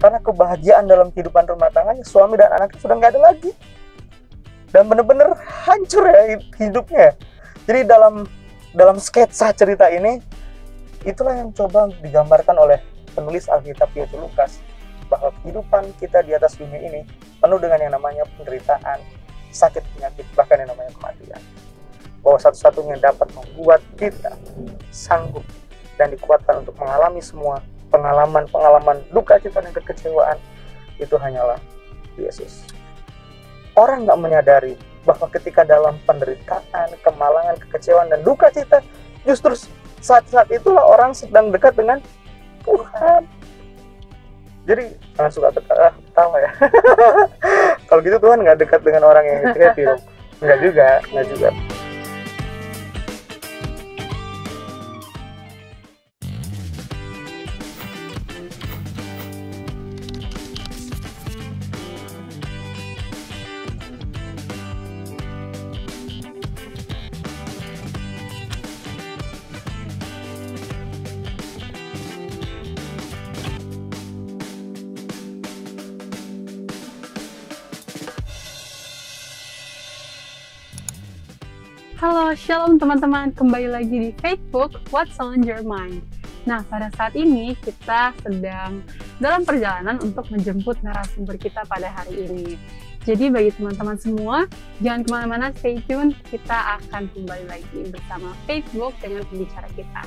Karena kebahagiaan dalam kehidupan rumah tangganya, suami dan anaknya sudah nggak ada lagi. Dan benar-benar hancur ya hidupnya. Jadi dalam sketsa cerita ini, itulah yang coba digambarkan oleh penulis Alkitab yaitu Lukas, bahwa kehidupan kita di atas dunia ini penuh dengan yang namanya penderitaan, sakit penyakit, bahkan yang namanya kematian. Bahwa satu-satunya yang dapat membuat kita sanggup dan dikuatkan untuk mengalami semua pengalaman duka cita dan kekecewaan itu hanyalah Yesus. Orang nggak menyadari bahwa ketika dalam penderitaan, kemalangan, kekecewaan dan duka cita, justru saat-saat itulah orang sedang dekat dengan Tuhan. Jadi jangan suka ketawa ya. Kalau gitu Tuhan nggak dekat dengan orang yang happy dong. Nggak juga. Halo, shalom teman-teman, kembali lagi di Facebook What's on Your Mind. Nah, pada saat ini kita sedang dalam perjalanan untuk menjemput narasumber kita pada hari ini. Jadi bagi teman-teman semua, jangan kemana-mana, stay tune, kita akan kembali lagi bersama Facebook dengan pembicara kita.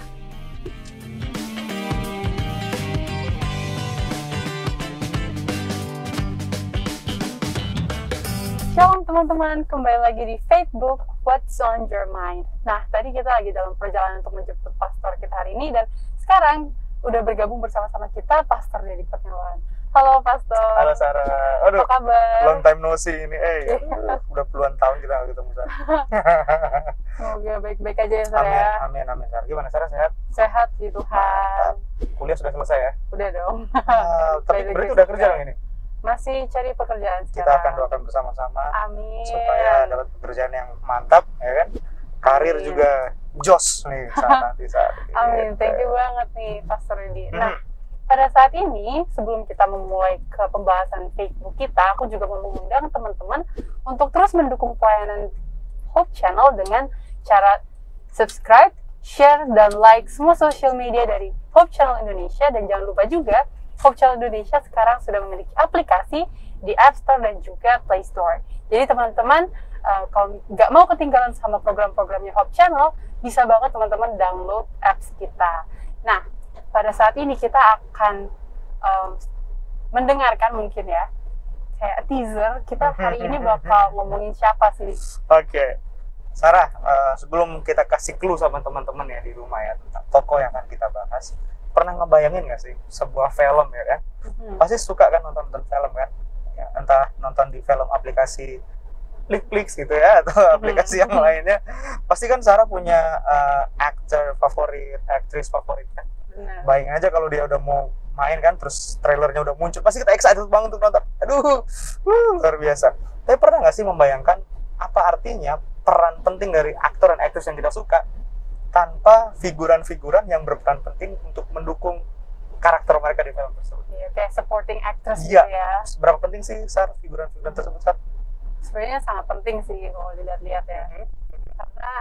Shalom teman-teman, kembali lagi di Facebook What's on Your Mind. Nah, tadi kita lagi dalam perjalanan untuk menjemput pastor kita hari ini, dan sekarang udah bergabung bersama-sama kita Pastor Dedi Kurniawan. Halo Pastor. Halo Sarah. Aduh, apa kabar? Long time no see ini. Udah puluhan tahun kita nggak ketemu Sarah. Semoga baik-baik aja ya Sarah. Amin Sarah. Gimana Sarah, sehat? Sehat di Tuhan. Kuliah sudah selesai ya? Udah dong. Tapi berarti udah kerja dong ini? Masih cari pekerjaan sekarang. Kita akan doakan bersama-sama. Amin. Supaya dapat pekerjaan yang mantap, ya kan? Karir juga jos nih saat ini. Amin. Thank you banget nih Pastor Dedi. Nah, pada saat ini sebelum kita memulai ke pembahasan Facebook kita, aku juga mau mengundang teman-teman untuk terus mendukung pelayanan Hope Channel dengan cara subscribe, share, dan like semua social media dari Hope Channel Indonesia. Dan jangan lupa juga Hope Channel Indonesia sekarang sudah memiliki aplikasi di App Store dan juga Play Store. Jadi teman-teman, kalau nggak mau ketinggalan sama program-programnya Hope Channel, bisa banget teman-teman download apps kita. Nah, pada saat ini kita akan mendengarkan mungkin ya, kayak teaser, kita hari ini bakal ngomongin siapa sih? Oke. Sarah, sebelum kita kasih clue sama teman-teman ya di rumah ya, tentang tokoh yang akan kita bahas, pernah ngebayangin nggak sih sebuah film ya kan? Pasti suka kan nonton film kan? Ya, entah nonton di film aplikasi Netflix gitu ya, atau aplikasi yang lainnya. Pasti kan Sarah punya aktor favorit, aktris favorit kan? Bayangin aja kalau dia udah mau main kan, terus trailernya udah muncul, pasti kita excited banget untuk nonton. Aduh, luar biasa. Tapi pernah nggak sih membayangkan apa artinya peran penting dari aktor dan aktris yang kita suka tanpa figuran-figuran yang berperan penting untuk mendukung karakter mereka di film tersebut? Iya, kayak supporting actress iya. gitu ya. Seberapa penting sih, Sar, figuran-figuran tersebut, Sar? Sebenarnya sangat penting sih kalau dilihat-lihat ya. Karena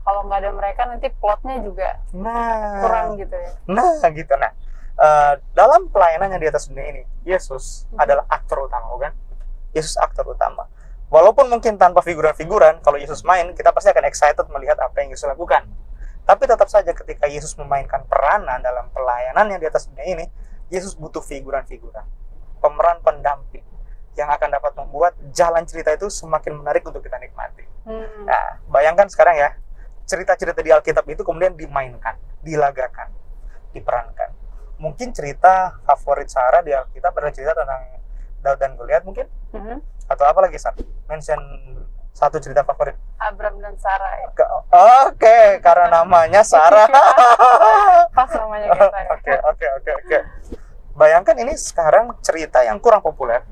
kalau nggak ada mereka nanti plotnya juga kurang gitu ya. Nah, dalam pelayanannya di atas dunia ini, Yesus adalah aktor utama, bukan? Yesus aktor utama. Walaupun mungkin tanpa figuran-figuran, kalau Yesus main, kita pasti akan excited melihat apa yang Yesus lakukan. Tapi tetap saja ketika Yesus memainkan peranan dalam pelayanannya di atas dunia ini, Yesus butuh figuran-figuran, pemeran pendamping yang akan dapat membuat jalan cerita itu semakin menarik untuk kita nikmati. Nah, bayangkan sekarang ya, cerita-cerita di Alkitab itu kemudian dimainkan, dilagakan, diperankan. Mungkin cerita favorit Sarah di Alkitab adalah cerita tentang Daud dan Goliat mungkin? Atau apa lagi, Sarah? Mention satu cerita favorit. Abram dan Sarah ya. Oke, karena namanya Sarah. Pas namanya kita ya. Oke. Bayangkan ini sekarang cerita yang kurang populer.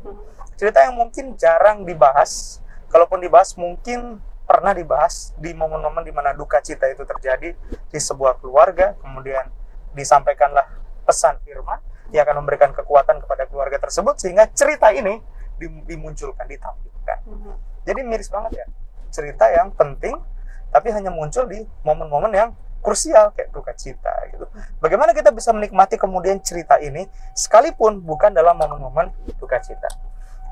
Cerita yang mungkin jarang dibahas. Kalaupun dibahas mungkin pernah dibahas di momen-momen di mana duka cita itu terjadi di sebuah keluarga, kemudian disampaikanlah pesan firman, Dia akan memberikan kekuatan kepada keluarga tersebut sehingga cerita ini dimunculkan, ditampilkan. Jadi miris banget ya, cerita yang penting tapi hanya muncul di momen-momen yang krusial kayak duka cita gitu. Bagaimana kita bisa menikmati kemudian cerita ini sekalipun bukan dalam momen-momen duka cita?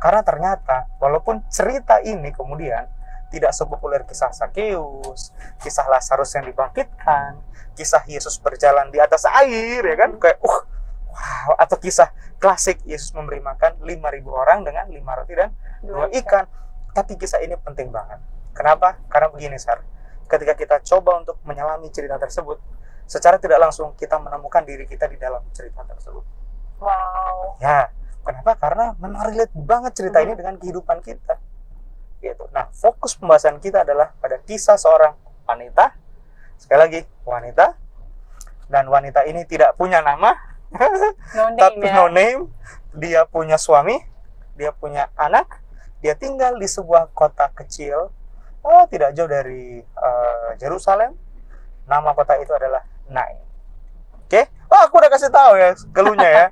Karena ternyata walaupun cerita ini kemudian tidak sepopuler kisah Sakeus, kisah Lazarus yang dibangkitkan, kisah Yesus berjalan di atas air, ya kan, kayak wow, atau kisah klasik Yesus memberi makan 5.000 orang dengan 5 roti dan 2 ikan. Tapi kisah ini penting banget. Kenapa? Karena begini, Sar. Ketika kita coba untuk menyelami cerita tersebut, secara tidak langsung kita menemukan diri kita di dalam cerita tersebut. Wow. Ya, kenapa? Karena memang relate banget cerita ini dengan kehidupan kita. Gitu. Nah, fokus pembahasan kita adalah pada kisah seorang wanita. Sekali lagi, wanita. Dan wanita ini tidak punya nama. No name, Tapi ya. no name. Dia punya suami, dia punya anak, dia tinggal di sebuah kota kecil, tidak jauh dari Yerusalem. Nama kota itu adalah Nain. Oke? Aku udah kasih tahu ya keluhnya ya.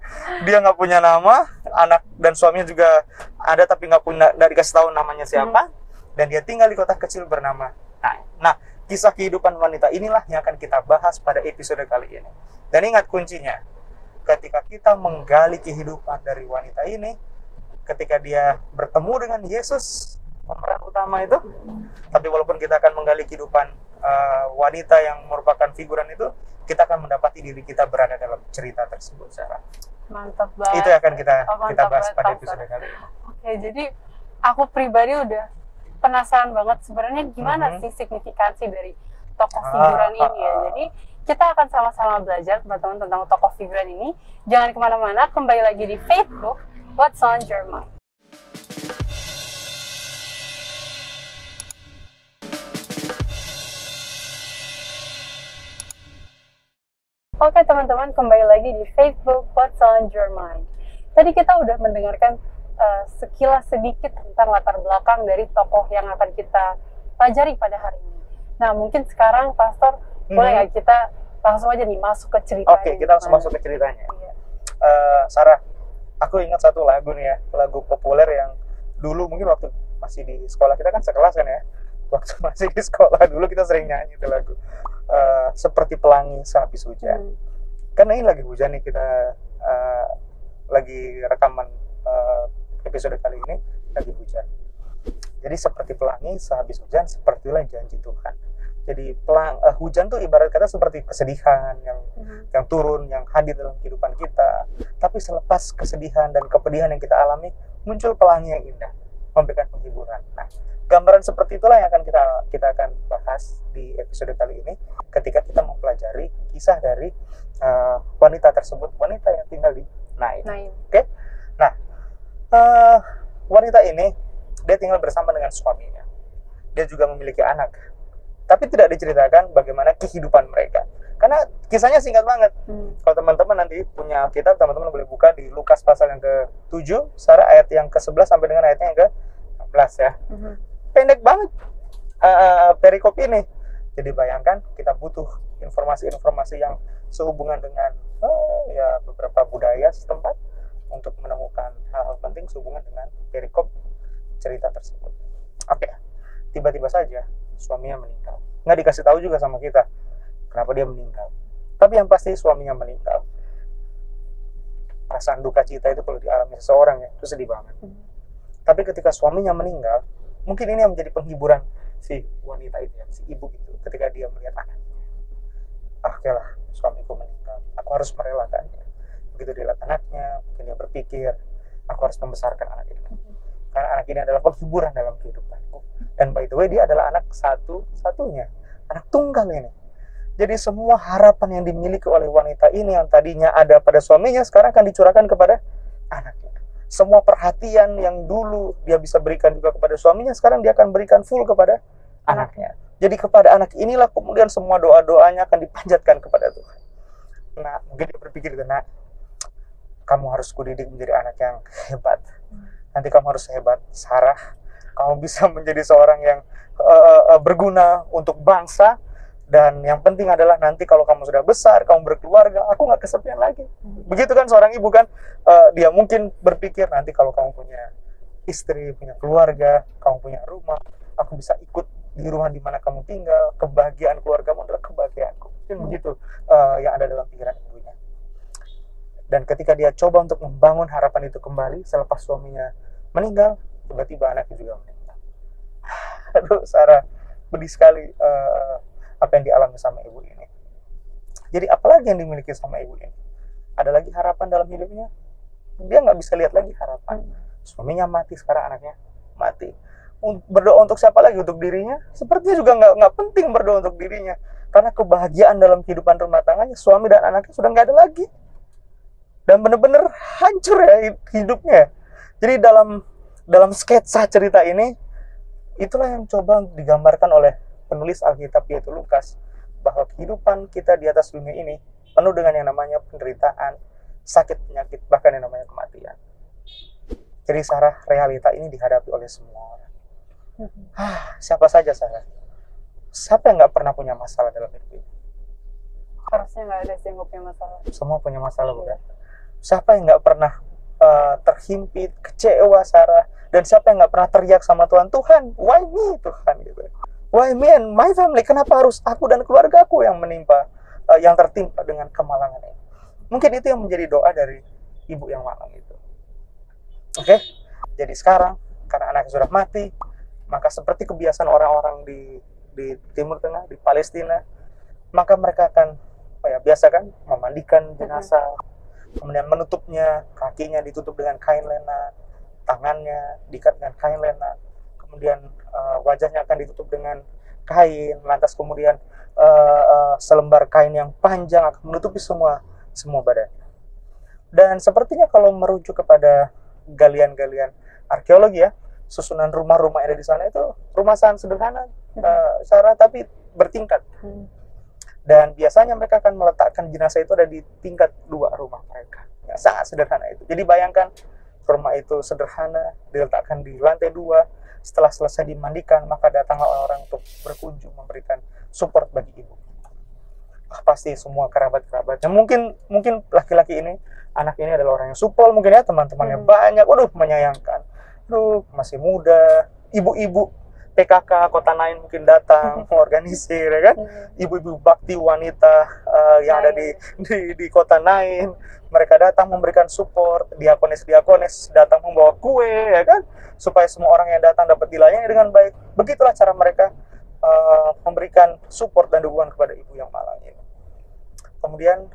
Dia nggak punya nama, anak dan suaminya juga ada tapi nggak dikasih tahu namanya siapa, dan dia tinggal di kota kecil bernama Nain. Nah, kisah kehidupan wanita inilah yang akan kita bahas pada episode kali ini. Dan ingat kuncinya, ketika kita menggali kehidupan dari wanita ini, ketika dia bertemu dengan Yesus, pemeran utama itu, tapi walaupun kita akan menggali kehidupan wanita yang merupakan figuran itu, kita akan mendapati diri kita berada dalam cerita tersebut, Sarah. Mantap banget. Itu yang akan kita bahas banget, pada Pastor. episode kali ini. Oke, jadi aku pribadi udah penasaran banget sebenarnya gimana sih signifikansi dari tokoh figuran ini ya. Jadi kita akan sama-sama belajar teman-teman tentang tokoh figuran ini. Jangan kemana-mana, kembali lagi di Facebook What's on Your Mind. Oke teman-teman, kembali lagi di Facebook What's on Your Mind. Tadi kita udah mendengarkan sekilas sedikit tentang latar belakang dari tokoh yang akan kita pelajari pada hari ini. Nah, mungkin sekarang Pastor boleh nggak kita langsung aja nih masuk ke ceritanya? Oke, kita langsung masuk ke ceritanya. Iya. Sarah, aku ingat satu lagu nih ya, lagu populer yang dulu mungkin waktu masih di sekolah, kita kan sekelas kan ya, waktu masih di sekolah dulu kita sering nyanyi itu lagu, Seperti Pelangi Sehabis Hujan. Karena ini lagi hujan nih, kita lagi rekaman episode kali ini lagi hujan. Jadi seperti pelangi sehabis hujan, sepertilah janji Tuhan. Jadi hujan tuh ibarat kata seperti kesedihan yang turun, yang hadir dalam kehidupan kita. Tapi selepas kesedihan dan kepedihan yang kita alami, muncul pelangi yang indah, memberikan penghiburan. Nah, gambaran seperti itulah yang akan kita akan bahas di episode kali ini, ketika kita mempelajari kisah dari wanita tersebut, wanita yang tinggal di Nain. Oke? Nah, wanita ini dia tinggal bersama dengan suaminya. Dia juga memiliki anak. Tapi tidak diceritakan bagaimana kehidupan mereka. Karena kisahnya singkat banget. Kalau teman-teman nanti punya Alkitab, teman-teman boleh buka di Lukas pasal yang ke-7, Sarah, ayat yang ke-11 sampai dengan ayatnya yang ke-16 ya. Pendek banget perikop ini. Jadi bayangkan kita butuh informasi-informasi yang sehubungan dengan beberapa budaya setempat untuk menemukan hal-hal penting sehubungan dengan perikop cerita tersebut. Oke, tiba-tiba saja suaminya meninggal. Nggak dikasih tahu juga sama kita kenapa dia meninggal. Tapi yang pasti suaminya meninggal. Perasaan duka cita itu kalau dialami seseorang ya, itu sedih banget. Tapi ketika suaminya meninggal, mungkin ini yang menjadi penghiburan si wanita itu ya, si ibu itu, ketika dia melihat anaknya. Oke lah, suamiku meninggal, aku harus merelakannya. Begitu dia lihat anaknya, mungkin dia berpikir, aku harus membesarkan anak ini. Karena anak ini adalah penghiburan dalam kehidupanku. Dan by the way, dia adalah anak satu-satunya, anak tunggal ini. Jadi semua harapan yang dimiliki oleh wanita ini yang tadinya ada pada suaminya, sekarang akan dicurahkan kepada anaknya. Semua perhatian yang dulu dia bisa berikan juga kepada suaminya, sekarang dia akan berikan full kepada anaknya. Jadi kepada anak inilah kemudian semua doa-doanya akan dipanjatkan kepada Tuhan. Nah, mungkin dia berpikir, nah, kamu harus kudidik menjadi anak yang hebat. Nanti kamu harus hebat, Sarah. Kamu bisa menjadi seorang yang berguna untuk bangsa. Dan yang penting adalah nanti kalau kamu sudah besar, kamu berkeluarga, aku nggak kesepian lagi. Begitu kan seorang ibu kan, dia mungkin berpikir nanti kalau kamu punya istri, punya keluarga, kamu punya rumah, aku bisa ikut di rumah di mana kamu tinggal, kebahagiaan keluargamu adalah kebahagiaanku. Mungkin begitu yang ada dalam pikiran ibunya. Dan ketika dia coba untuk membangun harapan itu kembali, selepas suaminya meninggal, tiba-tiba anaknya juga meninggal. Aduh, Sarah, pedih sekali apa yang dialami sama ibu ini. Jadi apalagi yang dimiliki sama ibu ini? Ada lagi harapan dalam hidupnya? Dia nggak bisa lihat lagi harapan. Suaminya mati, sekarang anaknya mati. Berdoa untuk siapa lagi? Untuk dirinya? Sepertinya juga nggak penting berdoa untuk dirinya. Karena kebahagiaan dalam kehidupan rumah tangganya, suami dan anaknya sudah nggak ada lagi. Dan benar-benar hancur ya hidupnya. Jadi dalam sketsa cerita ini, itulah yang coba digambarkan oleh penulis Alkitab yaitu Lukas, bahwa kehidupan kita di atas dunia ini penuh dengan yang namanya penderitaan, sakit, penyakit, bahkan yang namanya kematian. Jadi Sarah, realita ini dihadapi oleh semua orang. Siapa saja Sarah? Siapa yang nggak pernah punya masalah dalam hidup ini? Harusnya nggak ada sih yang nggak punya masalah. Semua punya masalah, bukan? Siapa yang nggak pernah terhimpit, kecewa Sarah? Dan siapa yang nggak pernah teriak sama Tuhan, Tuhan, why me, Tuhan, gitu. Why me and my family? Kenapa harus aku dan keluargaku yang menimpa, yang tertimpa dengan kemalangan ini? Mungkin itu yang menjadi doa dari ibu yang malang itu. Oke? Jadi sekarang, karena anaknya sudah mati, maka seperti kebiasaan orang-orang di Timur Tengah, di Palestina, maka mereka akan, biasa kan, memandikan jenazah, kemudian menutupnya, kakinya ditutup dengan kain lena, tangannya diikat dengan kain lena, kemudian wajahnya akan ditutup dengan kain, lantas kemudian selembar kain yang panjang akan menutupi semua badannya. Dan sepertinya kalau merujuk kepada galian-galian arkeologi ya, susunan rumah-rumah yang ada di sana itu rumah sangat sederhana, Sarah, tapi bertingkat. Dan biasanya mereka akan meletakkan jenazah itu ada di tingkat 2 rumah mereka. Ya, sangat sederhana itu. Jadi bayangkan rumah itu sederhana, diletakkan di lantai 2. Setelah selesai dimandikan, maka datanglah orang-orang untuk berkunjung, memberikan support bagi ibu. Pasti semua kerabat-kerabatnya. Mungkin laki-laki ini, anak ini adalah orang yang supel, mungkin ya, teman-temannya banyak. Waduh, menyayangkan. Aduh, masih muda. Ibu-ibu PKK Kota Nain mungkin datang mengorganisir, ya kan? Ibu-ibu bakti wanita yang ada di Kota Nain, mereka datang memberikan support. Diakonis datang membawa kue, ya kan? Supaya semua orang yang datang dapat dilayani dengan baik. Begitulah cara mereka memberikan support dan dukungan kepada ibu yang malang ini. Kemudian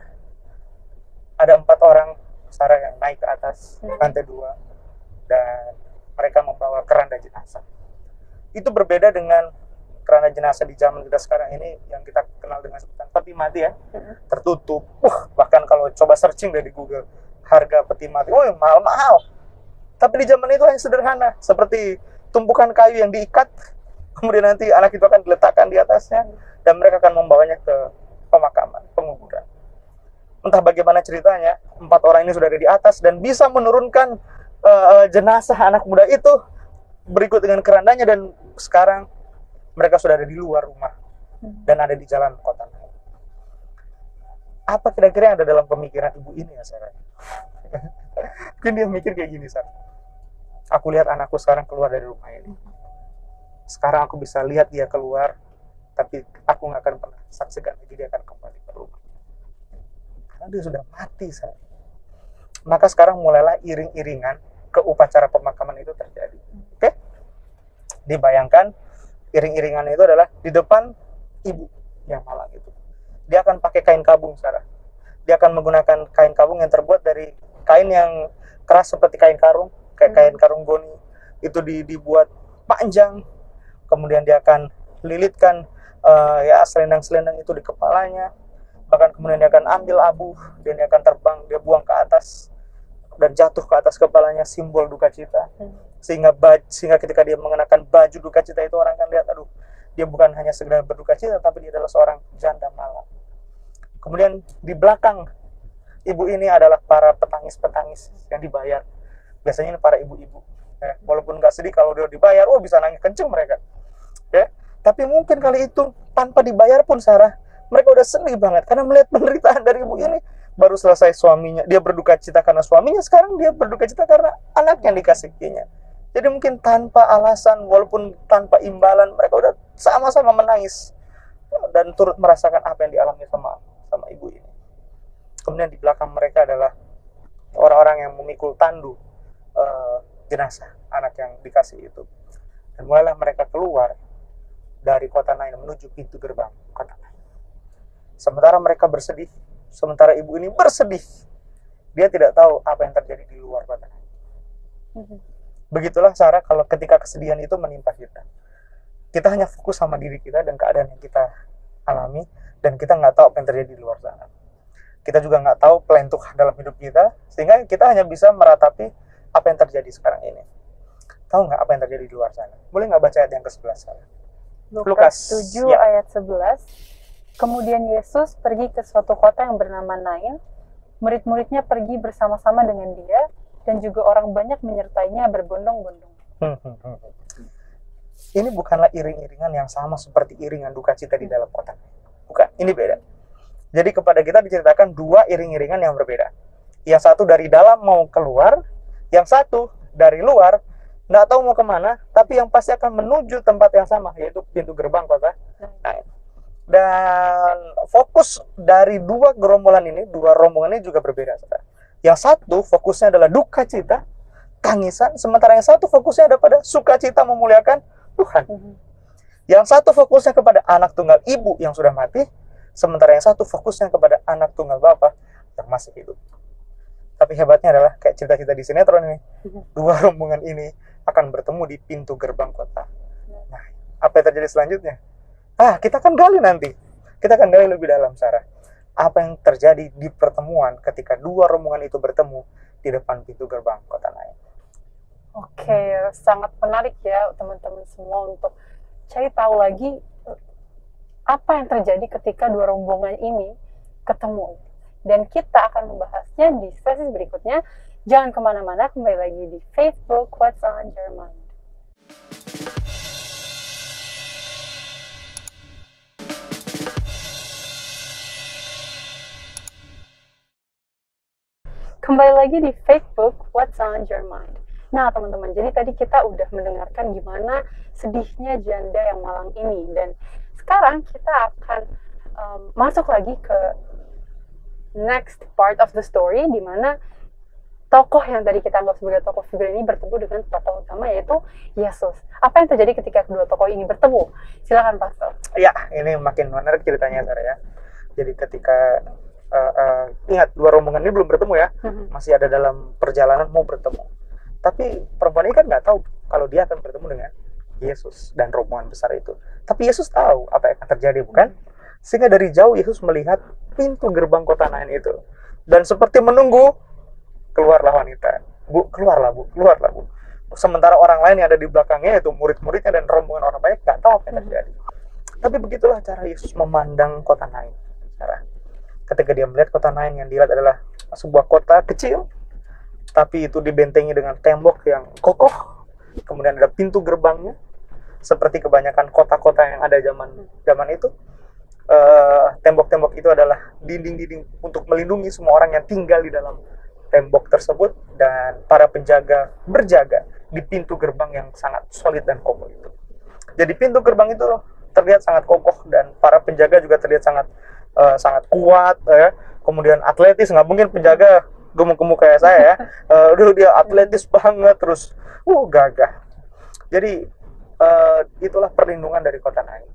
ada 4 orang Sarah yang naik ke atas lantai 2 dan mereka membawa keranda jenazah. Itu berbeda dengan keranda jenazah di zaman kita sekarang ini yang kita kenal dengan sebutan peti mati ya, tertutup. Bahkan kalau coba searching dari Google harga peti mati, mahal-mahal. Tapi di zaman itu hanya sederhana, seperti tumpukan kayu yang diikat, kemudian nanti anak itu akan diletakkan di atasnya dan mereka akan membawanya ke pemakaman, penguburan. Entah bagaimana ceritanya, 4 orang ini sudah ada di atas dan bisa menurunkan jenazah anak muda itu berikut dengan kerandanya, dan sekarang mereka sudah ada di luar rumah dan ada di jalan kota. Apa kira-kira yang ada dalam pemikiran ibu ini ya Sarah? Mungkin dia mikir kayak gini, Sarah. Aku lihat anakku sekarang keluar dari rumah ini. Sekarang aku bisa lihat dia keluar, tapi aku nggak akan pernah saksikan lagi dia akan kembali ke rumah. Karena dia sudah mati, Sarah. Maka sekarang mulailah iring-iringan ke upacara pemakaman itu terjadi. Oke? Dibayangkan iring-iringan itu adalah di depan ibu yang malang itu. Dia akan pakai kain kabung, Sarah. Dia akan menggunakan kain kabung yang terbuat dari kain yang keras seperti kain karung, kayak kain karung goni. Itu dibuat panjang. Kemudian dia akan lilitkan selendang-selendang itu di kepalanya. Bahkan kemudian dia akan ambil abu dan dia akan terbang, dia buang ke atas dan jatuh ke atas kepalanya, simbol duka cita. Sehingga ketika dia mengenakan baju duka cita itu, orang akan lihat, aduh, dia bukan hanya sekedar berduka cita, tapi dia adalah seorang janda malang. Kemudian di belakang ibu ini adalah para petangis-petangis yang dibayar. Biasanya ini para ibu-ibu. Walaupun nggak sedih, kalau dia dibayar, bisa nangis kenceng mereka. Tapi mungkin kali itu tanpa dibayar pun Sarah, mereka udah sedih banget karena melihat penderitaan dari ibu ini. Baru selesai suaminya, dia berduka cita karena suaminya, sekarang dia berduka cita karena anak yang dikasihinya. Jadi mungkin tanpa alasan, walaupun tanpa imbalan, mereka udah sama-sama menangis dan turut merasakan apa yang dialami sama ibu ini. Kemudian di belakang mereka adalah orang-orang yang memikul tandu jenazah anak yang dikasih itu. Dan mulailah mereka keluar dari kota Nain menuju pintu gerbang kota Nain. Sementara mereka bersedih, sementara ibu ini bersedih, dia tidak tahu apa yang terjadi di luar kota Nain. Begitulah Sarah kalau ketika kesedihan itu menimpa kita. Kita hanya fokus sama diri kita dan keadaan yang kita alami, dan kita nggak tahu apa yang terjadi di luar sana. Kita juga nggak tahu plan Tuhan dalam hidup kita, sehingga kita hanya bisa meratapi apa yang terjadi sekarang ini. Tahu nggak apa yang terjadi di luar sana? Boleh nggak baca ayat yang ke-11 Sarah? Lukas 7 ayat 11. Kemudian Yesus pergi ke suatu kota yang bernama Nain. Murid-muridnya pergi bersama-sama dengan dia, dan juga orang banyak menyertainya berbondong-bondong. Ini bukanlah iring-iringan yang sama seperti iringan duka cita di dalam kota. Bukan, ini beda. Jadi kepada kita diceritakan dua iring-iringan yang berbeda. Yang satu dari dalam mau keluar, yang satu dari luar, nggak tahu mau kemana, tapi yang pasti akan menuju tempat yang sama, yaitu pintu gerbang kota Nain. Dan fokus dari dua rombongan ini juga berbeda. Yang satu fokusnya adalah duka cita, tangisan, sementara yang satu fokusnya ada pada sukacita memuliakan Tuhan. Yang satu fokusnya kepada anak tunggal ibu yang sudah mati, sementara yang satu fokusnya kepada anak tunggal bapa yang masih hidup. Tapi hebatnya adalah kayak cerita-cerita di sinetron ini, dua rombongan ini akan bertemu di pintu gerbang kota. Nah, apa yang terjadi selanjutnya? Kita akan gali nanti. Kita akan gali lebih dalam, Sarah. Apa yang terjadi di pertemuan ketika dua rombongan itu bertemu di depan pintu gerbang kota Nain. Oke, sangat menarik ya teman-teman semua untuk cari tahu lagi apa yang terjadi ketika dua rombongan ini ketemu. Dan kita akan membahasnya di sesi berikutnya. Jangan kemana-mana, kembali lagi di Facebook What's on Your Mind. Kembali lagi di Facebook What's on Your Mind. Nah teman-teman, jadi tadi kita udah mendengarkan gimana sedihnya janda yang malang ini. Dan sekarang kita akan masuk lagi ke next part of the story, di mana tokoh yang tadi kita anggap sebagai tokoh figur ini bertemu dengan tokoh utama, yaitu Yesus. Apa yang terjadi ketika kedua tokoh ini bertemu? Silakan Pastor. Ya, ini makin menarik ceritanya, Sarah ya. Jadi ketika ingat, dua rombongan ini belum bertemu ya, masih ada dalam perjalanan mau bertemu. Tapi perempuan ini kan nggak tahu kalau dia akan bertemu dengan Yesus dan rombongan besar itu. Tapi Yesus tahu apa yang akan terjadi, bukan? Sehingga dari jauh Yesus melihat pintu gerbang kota Nain itu, dan seperti menunggu, keluarlah wanita. Bu, keluarlah bu. Sementara orang lain yang ada di belakangnya, yaitu murid-muridnya dan rombongan orang banyak, nggak tahu apa yang terjadi. Tapi begitulah cara Yesus memandang kota Nain. Ketika dia melihat kota Nain, yang dilihat adalah sebuah kota kecil, tapi itu dibentengi dengan tembok yang kokoh. Kemudian ada pintu gerbangnya, seperti kebanyakan kota-kota yang ada zaman itu. Tembok-tembok itu adalah dinding-dinding untuk melindungi semua orang yang tinggal di dalam tembok tersebut, dan para penjaga berjaga di pintu gerbang yang sangat solid dan kokoh itu. Jadi pintu gerbang itu terlihat sangat kokoh, dan para penjaga juga terlihat sangat kuat ya. Kemudian atletis, nggak mungkin penjaga gemuk-gemuk kayak saya ya. Dia atletis banget, terus gagah. Jadi itulah perlindungan dari kota Nain.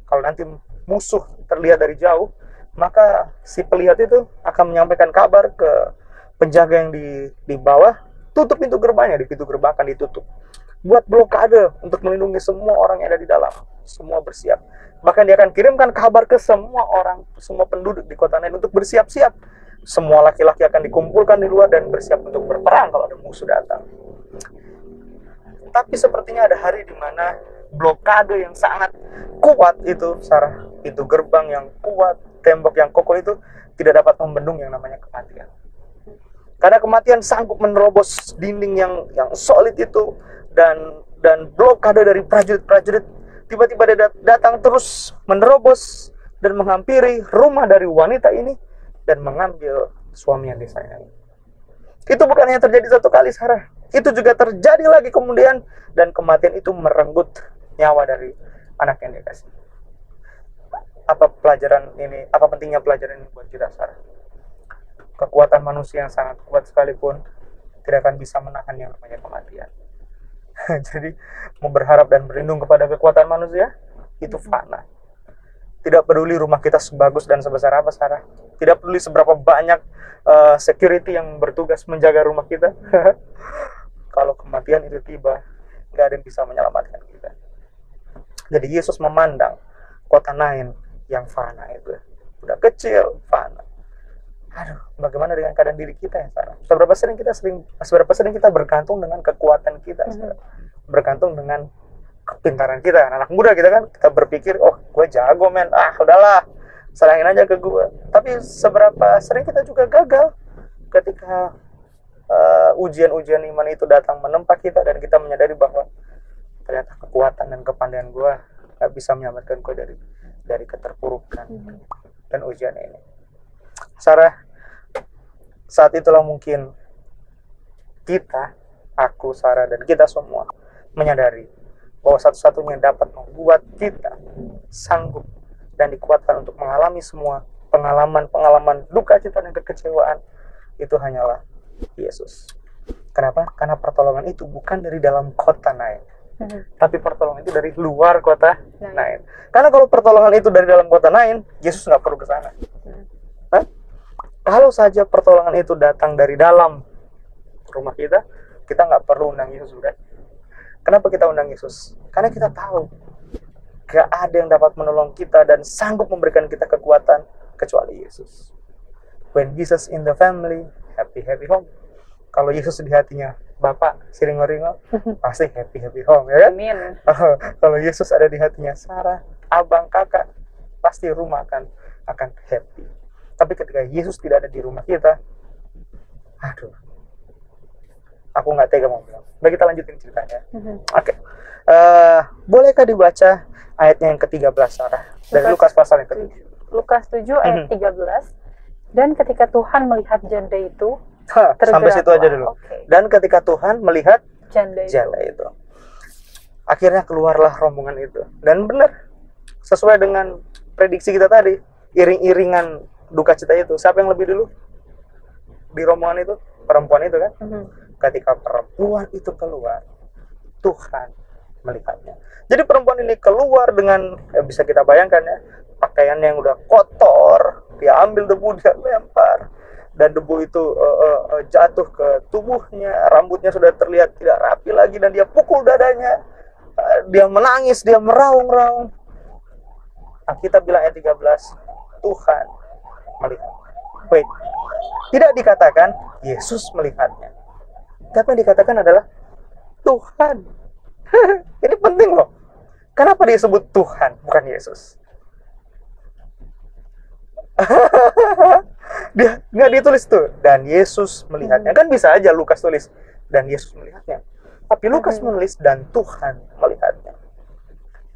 Kalau nanti musuh terlihat dari jauh, maka si pelihat itu akan menyampaikan kabar ke penjaga yang di bawah, tutup pintu gerbangnya. Di pintu gerbang akan ditutup, buat blokade untuk melindungi semua orang yang ada di dalam. Semua bersiap. Bahkan dia akan kirimkan kabar ke semua orang, semua penduduk di kota Nain untuk bersiap-siap. Semua laki-laki akan dikumpulkan di luar dan bersiap untuk berperang kalau ada musuh datang. Tapi sepertinya ada hari di mana blokade yang sangat kuat itu, Sarah, pintu gerbang yang kuat, tembok yang kokoh itu tidak dapat membendung yang namanya kematian. Karena kematian sanggup menerobos dinding yang solid itu, dan blokade dari prajurit-prajurit Tiba-tiba dia datang terus menerobos dan menghampiri rumah dari wanita ini dan mengambil suami yang disayangi. Itu bukan hanya terjadi satu kali, Sarah. Itu juga terjadi lagi kemudian, dan kematian itu merenggut nyawa dari anak yang dikasih. Apa pelajaran ini? Apa pentingnya pelajaran ini buat kita, Sarah? Kekuatan manusia yang sangat kuat sekalipun tidak akan bisa menahan yang namanya kematian. Jadi mau berharap dan berlindung kepada kekuatan manusia itu fana. Tidak peduli rumah kita sebagus dan sebesar apa, Sarah. Tidak peduli seberapa banyak security yang bertugas menjaga rumah kita. Kalau kematian itu tiba, nggak ada yang bisa menyelamatkan kita. Jadi Yesus memandang kota Nain yang fana itu, udah kecil, fana. Aduh, bagaimana dengan keadaan diri kita ya, Sarah? Seberapa sering kita bergantung dengan kekuatan kita, Sarah? Bergantung dengan kepintaran kita. Anak muda kita kan, kita berpikir, oh, gue jago, men. Udahlah, serahin aja ke gue. Tapi seberapa sering kita juga gagal ketika ujian-ujian iman itu datang menempa kita dan kita menyadari bahwa ternyata kekuatan dan kepandaian gue gak bisa menyelamatkan gue dari keterpurukan dan ujian ini. Sarah, saat itulah mungkin kita, aku, Sarah, dan kita semua menyadari bahwa satu-satunya yang dapat membuat kita sanggup dan dikuatkan untuk mengalami semua pengalaman duka cita dan kekecewaan itu hanyalah Yesus. Kenapa? Karena pertolongan itu bukan dari dalam kota Nain, tapi pertolongan itu dari luar kota Nain. Karena kalau pertolongan itu dari dalam kota Nain, Yesus nggak perlu ke sana. Kalau saja pertolongan itu datang dari dalam rumah kita nggak perlu undang Yesus, bukan? Kenapa kita undang Yesus? Karena kita tahu gak ada yang dapat menolong kita dan sanggup memberikan kita kekuatan kecuali Yesus. When Jesus in the family, happy home. Kalau Yesus di hatinya Bapak siringo-ringo, pasti happy home, ya kan? Amin. Kalau Yesus ada di hatinya Sarah, abang, kakak, pasti rumah akan happy. Tapi ketika Yesus tidak ada di rumah kita, aduh, aku nggak tega mau bilang. Udah, kita lanjutin ceritanya. Oke. Bolehkah dibaca ayatnya yang ke-13, Sarah? Dari Lukas pasal yang ke-7. Lukas 7 ayat 13. Dan ketika Tuhan melihat janda itu, sampai situ aja dulu. Okay. Dan ketika Tuhan melihat janda itu, akhirnya keluarlah rombongan itu. Dan benar, sesuai dengan prediksi kita tadi, iring-iringan duka cita itu, siapa yang lebih dulu di rombongan itu? Perempuan itu kan? Ketika perempuan itu keluar, Tuhan melihatnya. Jadi perempuan ini keluar dengan, bisa kita bayangkan ya, pakaian yang udah kotor, dia ambil debu, dia lempar, dan debu itu jatuh ke tubuhnya, rambutnya sudah terlihat tidak rapi lagi, dan dia pukul dadanya, dia menangis, dia meraung-raung. Kita bilang ayat 13, Tuhan melihat. Wait, tidak dikatakan Yesus melihatnya, tapi yang dikatakan adalah Tuhan. Ini penting loh. Kenapa dia sebut Tuhan, bukan Yesus? Dia nggak ditulis tuh, dan Yesus melihatnya. Kan bisa aja Lukas tulis, dan Yesus melihatnya. Tapi Lukas menulis, dan Tuhan melihatnya.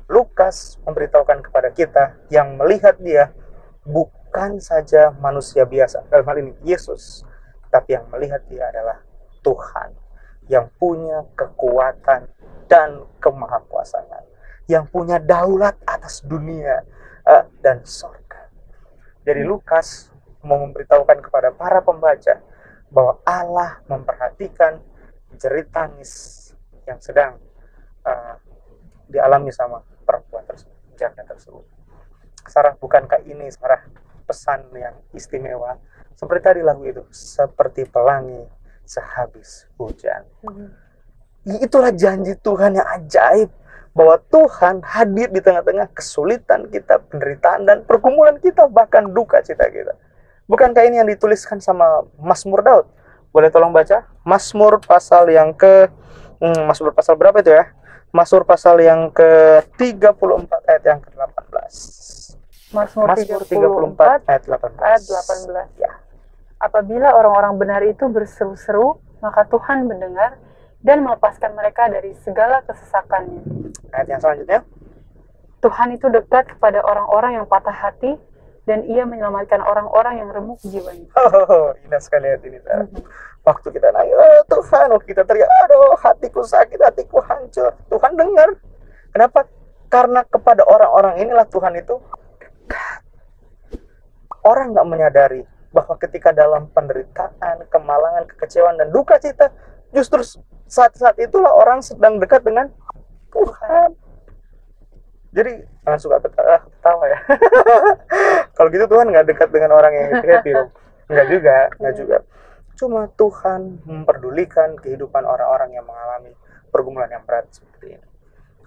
Lukas memberitahukan kepada kita, yang melihat dia bukan saja manusia biasa, dalam hal ini Yesus, tapi yang melihat dia adalah Tuhan, yang punya kekuatan dan kemahakuasaan, yang punya daulat atas dunia dan surga. Jadi Lukas mau memberitahukan kepada para pembaca bahwa Allah memperhatikan jerit tangis yang sedang dialami sama perempuan tersebut, janda tersebut. Sarah, bukankah ini, Sarah, pesan yang istimewa? Seperti tadi lagu itu, seperti pelangi sehabis hujan. Itulah janji Tuhan yang ajaib, bahwa Tuhan hadir di tengah-tengah kesulitan kita, penderitaan dan pergumulan kita, bahkan duka cita kita. Bukankah ini yang dituliskan sama Mazmur Daud? Boleh tolong baca Mazmur pasal yang Mazmur pasal berapa itu ya? Mazmur pasal yang ke-34 ayat yang ke-18. Mazmur 34 ayat 18. Ya. Apabila orang-orang benar itu berseru-seru, maka Tuhan mendengar dan melepaskan mereka dari segala kesesakannya. Ayat yang selanjutnya. Tuhan itu dekat kepada orang-orang yang patah hati dan ia menyelamatkan orang-orang yang remuk jiwanya. Oh, indah sekali hati ini, Sarah. Waktu kita nangis, Tuhan, waktu kita teriak, aduh, hatiku sakit, hatiku hancur. Tuhan dengar. Kenapa? Karena kepada orang-orang inilah Tuhan itu dekat. Orang nggak menyadari bahwa ketika dalam penderitaan, kemalangan, kekecewaan, dan duka cita, justru saat-saat itulah orang sedang dekat dengan Tuhan. Jadi jangan suka ketawa ya. Kalau gitu Tuhan nggak dekat dengan orang yang happy dong. Nggak juga. Cuma Tuhan memperdulikan kehidupan orang-orang yang mengalami pergumulan yang berat seperti ini.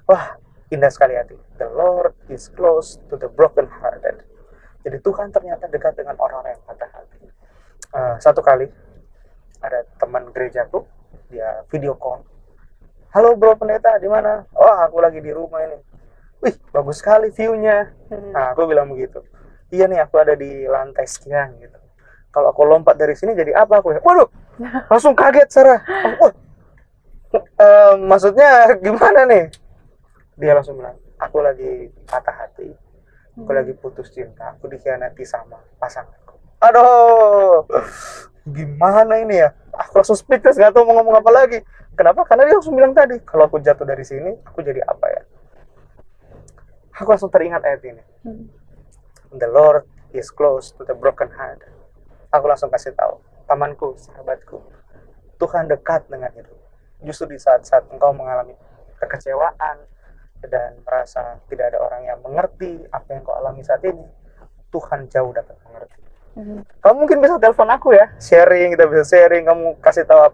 Wah, indah sekali hati. The Lord is close to the broken hearted. Jadi Tuhan ternyata dekat dengan orang-orang yang patah hati. Satu kali ada teman gerejaku, dia video call. Halo bro pendeta, di mana? Oh, aku lagi di rumah ini. Wih, bagus sekali view-nya. Nah, aku bilang begitu. Iya nih, aku ada di lantai sekian gitu. Kalau aku lompat dari sini jadi apa aku ya? Waduh, langsung kaget Sarah. Maksudnya gimana nih? Dia langsung bilang, aku lagi patah hati. Aku lagi putus cinta. Aku dikhianati sama pasanganku. Aduh, gimana ini ya? Aku langsung speechless, gak tahu mau ngomong apa lagi. Kenapa? Karena dia langsung bilang tadi, kalau aku jatuh dari sini, aku jadi apa ya? Aku langsung teringat ayat ini. The Lord is close to the broken heart. Aku langsung kasih tahu, temanku, sahabatku, Tuhan dekat dengan itu. Justru di saat-saat engkau mengalami kekecewaan dan merasa tidak ada orang yang mengerti apa yang kau alami saat ini, Tuhan jauh dapat mengerti. Kamu mungkin bisa telepon aku ya, sharing, kita bisa sharing, kamu kasih tahu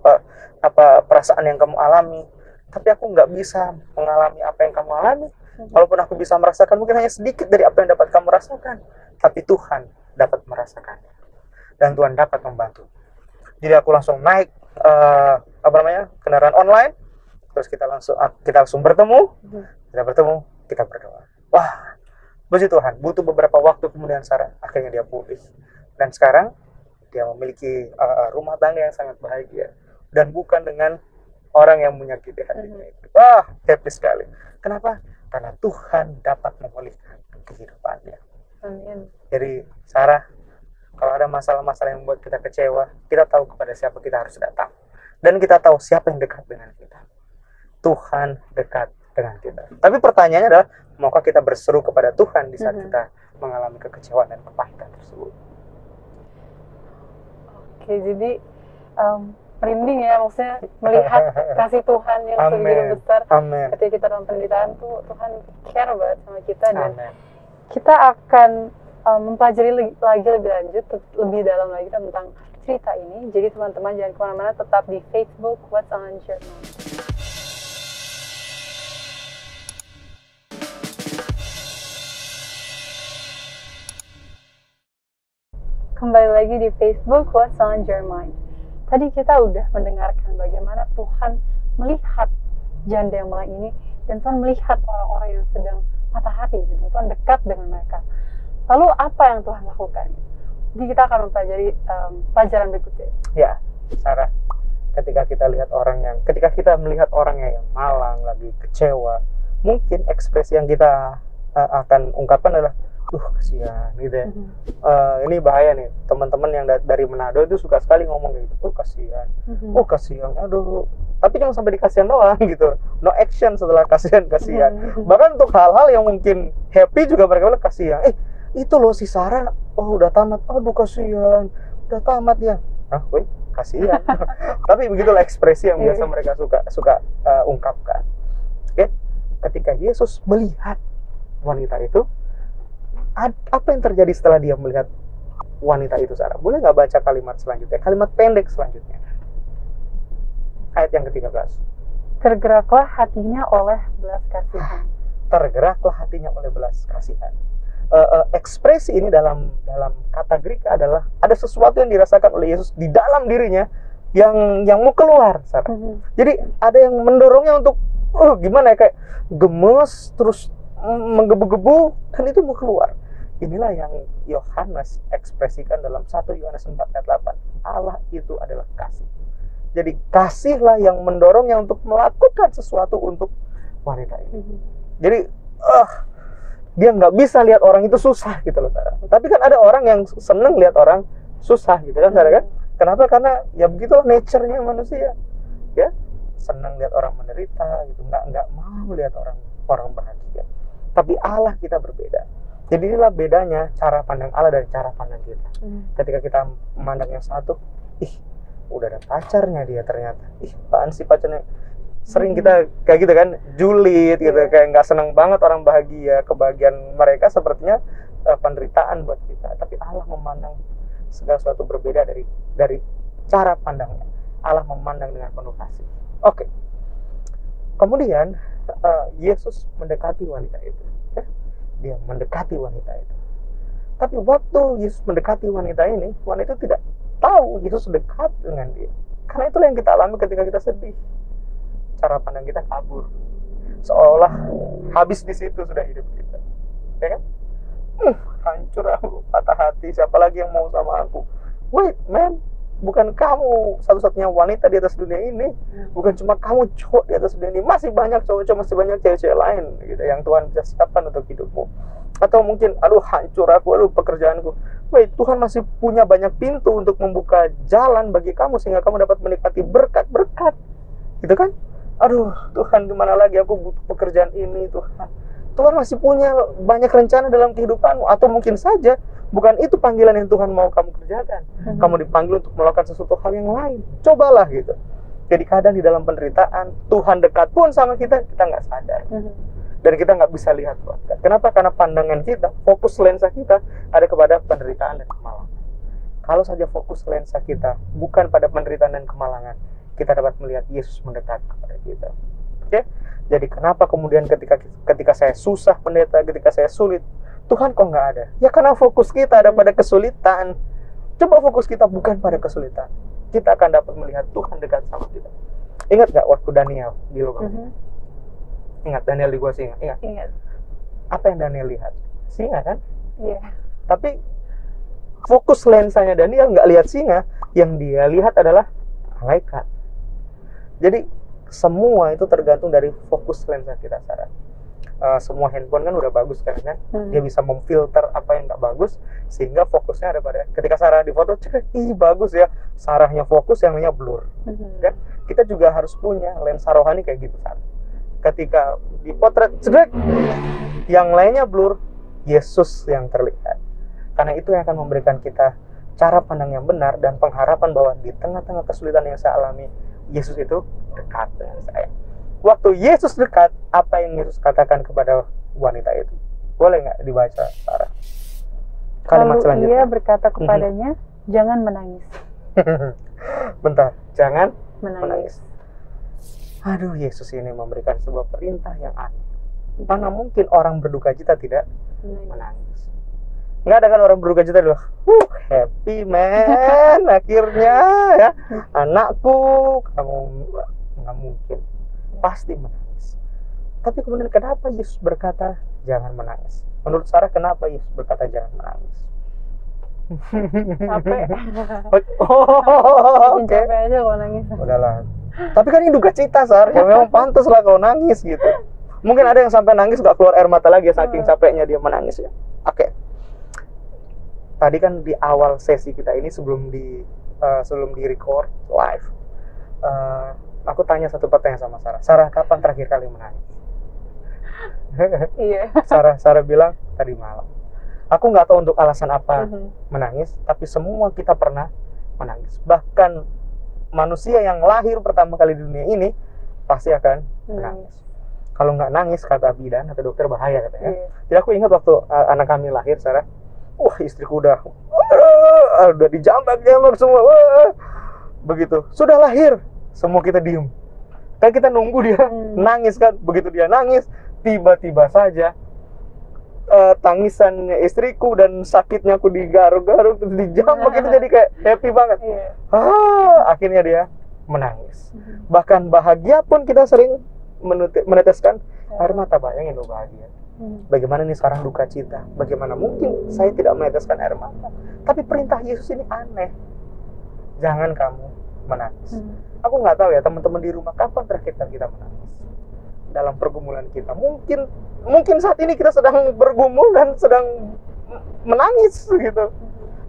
apa perasaan yang kamu alami. Tapi aku nggak bisa mengalami apa yang kamu alami. Walaupun aku bisa merasakan mungkin hanya sedikit dari apa yang dapat kamu rasakan, tapi Tuhan dapat merasakannya dan Tuhan dapat membantu. Jadi aku langsung naik kendaraan online, terus kita langsung bertemu, kita berdoa. Wah, puji Tuhan, butuh beberapa waktu kemudian Sarah akhirnya dia pulih dan sekarang dia memiliki rumah tangga yang sangat bahagia dan bukan dengan orang yang menyakiti hatinya itu. Wah, happy sekali. Kenapa? Karena Tuhan dapat memulihkan kehidupannya. Amin. Jadi Sarah, kalau ada masalah-masalah yang membuat kita kecewa, kita tahu kepada siapa kita harus datang. Dan kita tahu siapa yang dekat dengan kita. Tuhan dekat dengan kita. Tapi pertanyaannya adalah, maukah kita berseru kepada Tuhan di saat kita mengalami kekecewaan dan kepahitan tersebut? Oke, jadi merinding ya, maksudnya melihat kasih Tuhan yang sebegitu besar. Amin. Ketika kita dalam penderitaan tuh Tuhan care banget sama kita. Dan Amin. kita akan mempelajari lagi lebih lanjut, lebih dalam lagi tentang cerita ini. Jadi teman-teman jangan kemana-mana, tetap di Facebook What's on Your Mind. Kembali lagi di Facebook What's on Your Mind. Tadi kita udah mendengarkan bagaimana Tuhan melihat janda yang malang ini, dan Tuhan melihat orang-orang yang sedang patah hati, dan Tuhan dekat dengan mereka. Lalu apa yang Tuhan lakukan? Jadi kita akan mempelajari pelajaran berikutnya. Ya, Sarah, ketika kita melihat orang yang malang, lagi kecewa, mungkin ekspresi yang kita akan ungkapkan adalah, kasihan gitu ya. Ini bahaya nih, teman-teman yang dari Manado itu suka sekali ngomong kayak gitu, kasihan, kasihan, aduh. Tapi jangan sampai dikasihan doang gitu, no action setelah kasihan. Bahkan untuk hal-hal yang mungkin happy juga mereka bilang kasihan. Itu loh si Sarah, udah tamat, aduh kasihan, udah tamat ya. Kasihan. Tapi begitulah ekspresi yang biasa mereka suka ungkapkan. Oke, ketika Yesus melihat wanita itu, apa yang terjadi setelah dia melihat wanita itu, Sarah? Boleh nggak baca kalimat selanjutnya? Kalimat pendek selanjutnya. Ayat yang ke-13. Tergeraklah hatinya oleh belas kasihan. Tergeraklah hatinya oleh belas kasihan. Ekspresi ini dalam kata Greek adalah ada sesuatu yang dirasakan oleh Yesus di dalam dirinya yang mau keluar, Sarah. Jadi ada yang mendorongnya untuk gimana ya, kayak gemes, terus menggebu-gebu, dan itu mau keluar. Inilah yang Yohanes ekspresikan dalam 1 Yohanes 4 ayat 8. Allah itu adalah kasih. Jadi kasihlah yang mendorongnya untuk melakukan sesuatu untuk wanita ini. Jadi dia nggak bisa lihat orang itu susah gitu loh, Sarah. Tapi kan ada orang yang seneng lihat orang susah gitu kan, Sarah kan? Kenapa? Karena ya begitulah nature-nya manusia, ya, senang lihat orang menderita gitu, nggak mau lihat orang bahagia. Tapi Allah kita berbeda. Jadi inilah bedanya cara pandang Allah dari cara pandang kita. Ketika kita memandang yang satu, ih, udah ada pacarnya dia ternyata, ih, apaan sih pacarnya? Sering kita kayak gitu kan, julid gitu, kayak nggak senang banget orang bahagia. Kebahagiaan mereka sepertinya penderitaan buat kita. Tapi Allah memandang segala sesuatu berbeda dari cara pandangnya. Allah memandang dengan penuh kasih. Oke. Kemudian Yesus mendekati wanita itu. Dia mendekati wanita itu. Tapi waktu Yesus mendekati wanita ini, wanita itu tidak tahu Yesus dekat dengan dia. Karena itulah yang kita alami ketika kita sedih. Cara pandang kita kabur, seolah habis di situ sudah hidup kita, ya kan? Hancur aku, patah hati, siapa lagi yang mau sama aku? Wait man, bukan kamu satu-satunya wanita di atas dunia ini, bukan cuma kamu cowok di atas dunia ini, masih banyak cowok-cowok, masih banyak cewek-cewek lain gitu, yang Tuhan siapkan untuk hidupmu. Atau mungkin, aduh hancur aku, aduh pekerjaanku. Wait, Tuhan masih punya banyak pintu untuk membuka jalan bagi kamu sehingga kamu dapat menikmati berkat-berkat, gitu kan? Aduh Tuhan, gimana lagi, aku butuh pekerjaan ini. Tuhan masih punya banyak rencana dalam kehidupanmu. Atau mungkin saja bukan itu panggilan yang Tuhan mau kamu kerjakan. Kamu dipanggil untuk melakukan sesuatu hal yang lain. Cobalah gitu. Jadi kadang di dalam penderitaan Tuhan dekat pun sama kita nggak sadar. Dan kita nggak bisa lihat Tuhan. Kenapa? Karena pandangan kita, fokus lensa kita ada kepada penderitaan dan kemalangan. Kalau saja fokus lensa kita bukan pada penderitaan dan kemalangan, kita dapat melihat Yesus mendekat kepada kita. Oke? Jadi kenapa kemudian ketika saya susah pendeta, ketika saya sulit, Tuhan kok nggak ada? Ya karena fokus kita ada pada kesulitan. Coba fokus kita bukan pada kesulitan, kita akan dapat melihat Tuhan dekat sama kita. Ingat nggak waktu Daniel di lubang? Ingat Daniel di gua singa? Ingat. Apa yang Daniel lihat? Singa kan? Iya. Tapi fokus lensanya Daniel nggak lihat singa, yang dia lihat adalah malaikat. Jadi semua itu tergantung dari fokus lensa kita, Sarah. Semua handphone kan udah bagus kan? Dia bisa memfilter apa yang nggak bagus, sehingga fokusnya ada pada. Ketika Sarah di foto, cek, ih bagus ya, Sarahnya fokus, yang lainnya blur. Dan kita juga harus punya lensa rohani kayak gitu, Sarah. Ketika di potret, cek, yang lainnya blur, Yesus yang terlihat. Karena itu yang akan memberikan kita cara pandang yang benar dan pengharapan bahwa di tengah-tengah kesulitan yang saya alami, Yesus itu dekat dengan saya. Waktu Yesus dekat, apa yang Yesus katakan kepada wanita itu? Boleh nggak dibaca, Sarah? Kalimat Lalu selanjutnya. ia berkata kepadanya, jangan menangis. Bentar, jangan Menangis. Aduh, Yesus ini memberikan sebuah perintah yang aneh. Mana mungkin orang berduka cita tidak menangis? Nggak ada kan orang berduka cita dulu, happy man, akhirnya ya, anakku, kamu nggak mungkin, pasti menangis. Tapi kemudian kenapa Yesus berkata jangan menangis? Menurut Sarah, kenapa Yesus berkata jangan menangis? Capek. Oke. Capek aja kalau nangis. Udahlah. Tapi kan ini duka cita, Sar, ya memang pantas lah kau nangis gitu. Mungkin ada yang sampai nangis gak keluar air mata lagi saking capeknya dia menangis ya. Oke. Tadi kan di awal sesi kita ini sebelum di record live, aku tanya satu pertanyaan sama Sarah. Sarah, kapan terakhir kali menangis? Iya. Sarah bilang tadi malam. Aku nggak tahu untuk alasan apa menangis, tapi semua kita pernah menangis. Bahkan manusia yang lahir pertama kali di dunia ini pasti akan menangis. Kalau nggak nangis, kata bidan atau dokter, bahaya katanya. Jadi aku ingat waktu anak kami lahir, Sarah. Wah, istriku udah dijambak-jambak semua. Begitu sudah lahir, semua kita diem. Kan kita nunggu dia nangis kan. Begitu dia nangis, tiba-tiba saja tangisannya istriku dan sakitnya aku digaruk-garuk terus dijambak, itu jadi kayak happy banget. Akhirnya dia menangis. Bahkan bahagia pun kita sering meneteskan air mata. Bayangin lo bahagia. Bagaimana nih sekarang duka cita? Bagaimana mungkin saya tidak meneteskan air mata? Tapi perintah Yesus ini aneh. Jangan kamu menangis. Aku nggak tahu ya teman-teman di rumah, kapan terakhir kita menangis dalam pergumulan kita? Mungkin mungkin saat ini kita sedang bergumul dan sedang menangis gitu.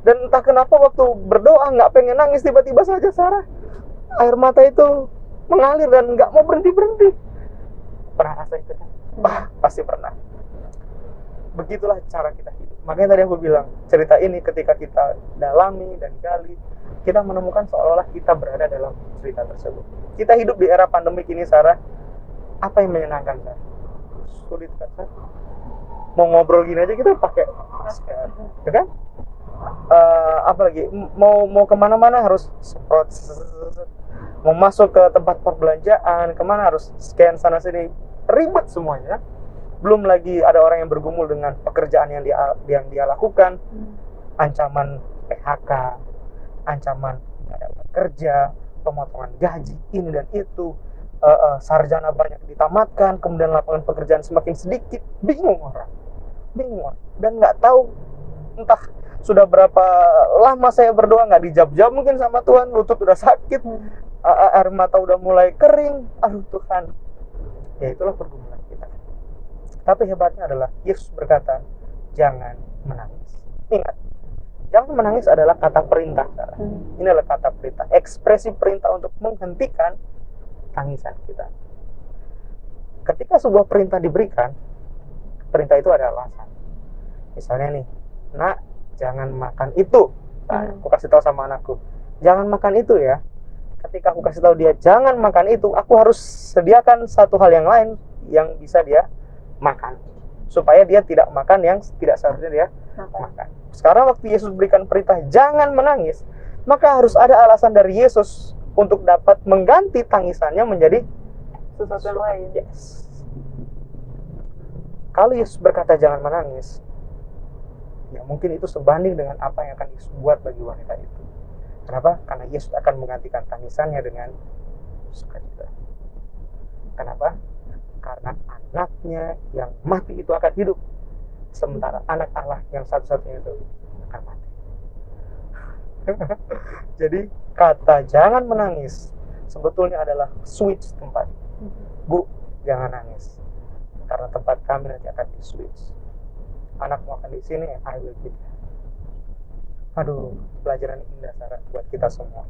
Dan entah kenapa waktu berdoa nggak pengen nangis, tiba-tiba saja Sarah air mata itu mengalir dan nggak mau berhenti. Pernah rasa itu kan? Pasti pernah. Begitulah cara kita hidup. Makanya tadi aku bilang, cerita ini ketika kita dalami dan gali, kita menemukan seolah-olah kita berada dalam cerita tersebut. Kita hidup di era pandemik ini, Sarah. Apa yang menyenangkan, Sarah? Sulit kan, Sarah? Mau ngobrol gini aja kita pakai masker, ya kan? Apalagi mau kemana-mana harus semprot, mau masuk ke tempat perbelanjaan kemana harus scan sana sini, ribet semuanya. Belum lagi ada orang yang bergumul dengan pekerjaan yang dia lakukan, ancaman PHK, ancaman tidak dapat kerja, pemotongan gaji ini dan itu, sarjana banyak ditamatkan, kemudian lapangan pekerjaan semakin sedikit, bingung orang, dan nggak tahu entah sudah berapa lama saya berdoa nggak dijawab mungkin sama Tuhan, lutut udah sakit, air mata udah mulai kering, aduh Tuhan. Ya itulah pergumulan kita. Tapi hebatnya adalah Yesus berkata, jangan menangis. Ingat, jangan menangis adalah kata perintah. Ini adalah kata perintah, ekspresi perintah untuk menghentikan tangisan kita. Ketika sebuah perintah diberikan, perintah itu ada alasan. Misalnya nih, nak, jangan makan itu. Aku kasih tahu sama anakku, jangan makan itu ya. Ketika aku kasih tahu dia jangan makan itu, aku harus sediakan satu hal yang lain yang bisa dia makan, supaya dia tidak makan yang tidak seharusnya dia makan. Sekarang waktu Yesus berikan perintah jangan menangis, maka harus ada alasan dari Yesus untuk dapat mengganti tangisannya menjadi sesuatu yang lain. Yes. Kalau Yesus berkata jangan menangis, ya mungkin itu sebanding dengan apa yang akan Yesus buat bagi wanita itu. Kenapa? Karena Yesus akan menggantikan tangisannya dengan sukacita. Kenapa? Karena anaknya yang mati itu akan hidup, sementara anak Allah yang satu-satunya itu akan mati. Jadi kata jangan menangis sebetulnya adalah switch tempat. Bu, jangan nangis, karena tempat kami nanti akan di switch. Anakmu akan di sini, I will be there. Aduh, pelajaran indah Sarah buat kita semua,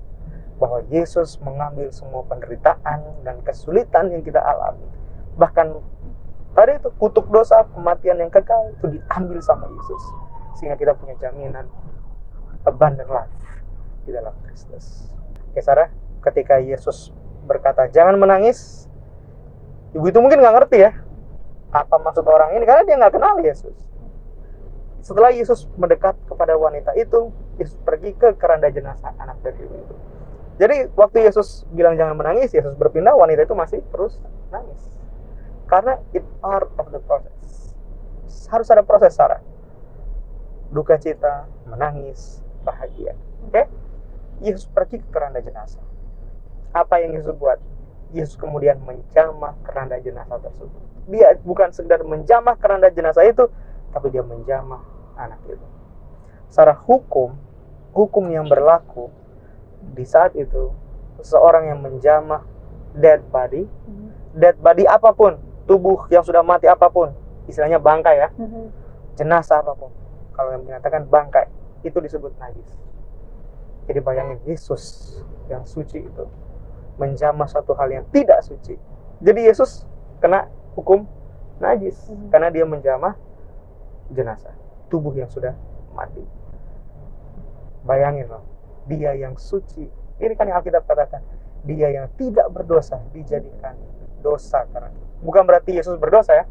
bahwa Yesus mengambil semua penderitaan dan kesulitan yang kita alami. Bahkan tadi itu kutuk dosa, kematian yang kekal itu diambil sama Yesus, sehingga kita punya jaminan abundant life di dalam Kristus. Oke Sarah, ketika Yesus berkata jangan menangis, ibu itu mungkin nggak ngerti ya apa maksud orang ini, karena dia nggak kenal Yesus. Setelah Yesus mendekat kepada wanita itu, Yesus pergi ke keranda jenazah anak dari ibu itu. Jadi waktu Yesus bilang jangan menangis, Yesus berpindah, wanita itu masih terus nangis. Karena it's part of the process. Harus ada proses, Sarah. Duka cita, menangis, bahagia. Oke? Yesus pergi ke keranda jenazah. Apa yang Yesus buat? Yesus kemudian menjamah keranda jenazah tersebut. Dia bukan sekedar menjamah keranda jenazah itu, tapi dia menjamah anak itu. Secara hukum yang berlaku di saat itu, seseorang yang menjamah dead body apapun, tubuh yang sudah mati apapun, istilahnya bangkai ya, jenazah apapun, kalau yang menyatakan bangkai, itu disebut najis. Jadi bayangin, Yesus yang suci itu menjamah satu hal yang tidak suci. Jadi Yesus kena hukum najis karena dia menjamah jenazah, tubuh yang sudah mati. Bayangin loh, dia yang suci, ini kan yang Alkitab katakan, dia yang tidak berdosa dijadikan dosa. Karena bukan berarti Yesus berdosa ya,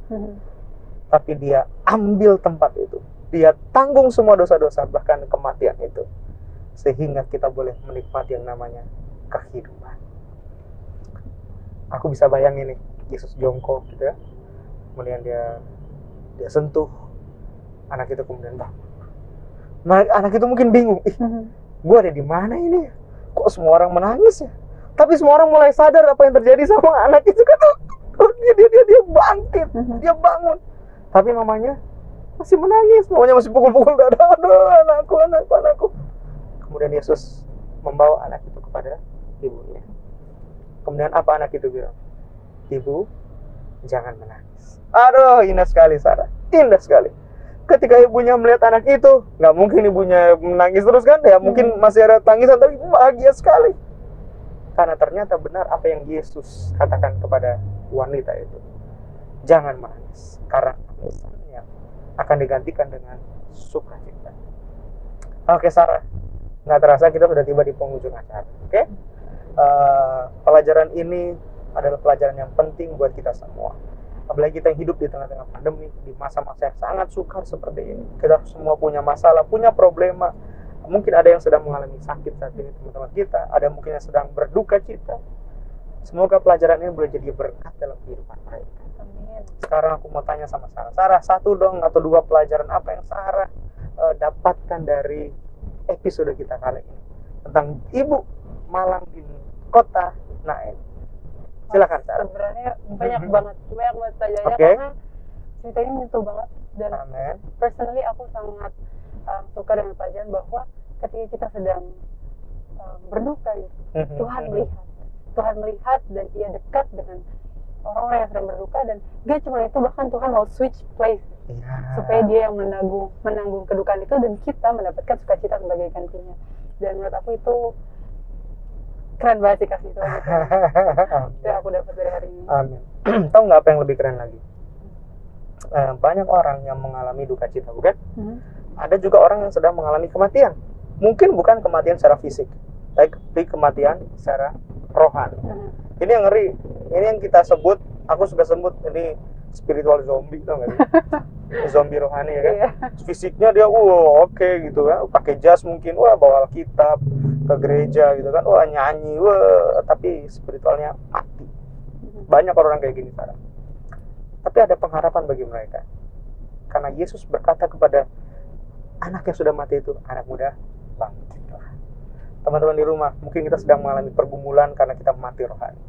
tapi dia ambil tempat itu, dia tanggung semua dosa-dosa, bahkan kematian itu, sehingga kita boleh menikmati yang namanya kehidupan. Aku bisa bayangin nih, Yesus jongkok gitu ya, kemudian dia sentuh anak itu, kemudian bangun. Anak itu mungkin bingung, gue ada di mana ini? Kok semua orang menangis ya? Tapi semua orang mulai sadar apa yang terjadi sama anak itu kan. Dia bangkit, dia bangun. Tapi mamanya masih menangis, mamanya masih pukul-pukul dada, aduh anakku. Kemudian Yesus membawa anak itu kepada ibunya. Kemudian apa anak itu bilang? Ibu, jangan menangis. Aduh, indah sekali Sarah, indah sekali. Ketika ibunya melihat anak itu, nggak mungkin ibunya menangis terus kan? Ya mungkin masih ada tangisan, tapi bahagia sekali. Karena ternyata benar apa yang Yesus katakan kepada wanita itu. Jangan menangis, karena tangisannya akan digantikan dengan sukacita. Oke Sarah, nggak terasa kita sudah tiba di penghujung acara. Oke? Pelajaran ini adalah pelajaran yang penting buat kita semua. Apalagi kita yang hidup di tengah-tengah pandemi, di masa-masa yang sangat sukar seperti ini. Kita semua punya masalah, punya problema. Mungkin ada yang sedang mengalami sakit saat ini teman-teman kita, ada mungkin yang sedang berduka cita. Semoga pelajaran ini boleh jadi berkat dalam kehidupan mereka. Amin. Sekarang aku mau tanya sama Sarah. Sarah, 1 dong atau 2 pelajaran apa yang Sarah dapatkan dari episode kita kali ini tentang ibu malang di kota Nain. Silakan Sarah. Sebenarnya banyak banget pelajarannya, Oke. karena cerita ini menyentuh banget, dan Amin. personally aku sangat suka dengan pelajaran bahwa ketika kita sedang berduka gitu, Tuhan melihat dan Ia dekat dengan orang-orang yang sedang berduka, dan gak cuma itu, bahkan Tuhan mau switch place supaya Dia yang menanggung kedukaan itu, dan kita mendapatkan sukacita sebagai gantinya. Dan menurut aku itu keren banget sih kasih Tuhan itu. Itu yang aku dapat dari hari ini. Amin. Tahu nggak apa yang lebih keren lagi? Banyak orang yang mengalami duka cita, bukan? Ada juga orang yang sedang mengalami kematian. Mungkin bukan kematian secara fisik, tapi kematian secara rohani. Ini yang ngeri. Ini yang kita sebut, aku suka sebut ini spiritual zombie, tau nggak? Zombie rohani ya kan? Fisiknya dia, oke gitu kan, pakai jas mungkin, bawa Alkitab ke gereja gitu kan, nyanyi, tapi spiritualnya mati. Banyak orang kayak gini Sarah. Tapi ada pengharapan bagi mereka, karena Yesus berkata kepada anak yang sudah mati itu, anak muda, bangkitlah. Teman-teman di rumah, mungkin kita sedang mengalami pergumulan karena kita mati rohani.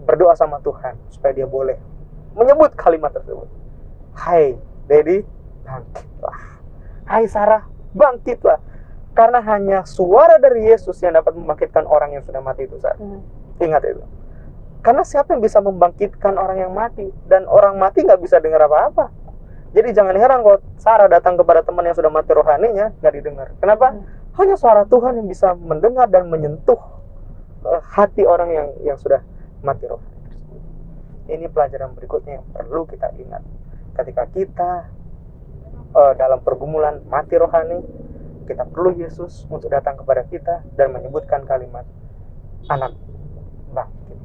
Berdoa sama Tuhan supaya Dia boleh menyebut kalimat tersebut. Hai Daddy, bangkitlah. Hai Sarah, bangkitlah. Karena hanya suara dari Yesus yang dapat membangkitkan orang yang sudah mati itu, Sarah. Ingat itu. Karena siapa yang bisa membangkitkan orang yang mati? Dan orang mati nggak bisa dengar apa-apa. Jadi jangan heran kalau Sarah datang kepada teman yang sudah mati rohaninya, nggak didengar. Kenapa? Hanya suara Tuhan yang bisa mendengar dan menyentuh hati orang yang sudah mati rohani. Ini pelajaran berikutnya yang perlu kita ingat. Ketika kita dalam pergumulan mati rohani, kita perlu Yesus untuk datang kepada kita dan menyebutkan kalimat, anak, bangkit.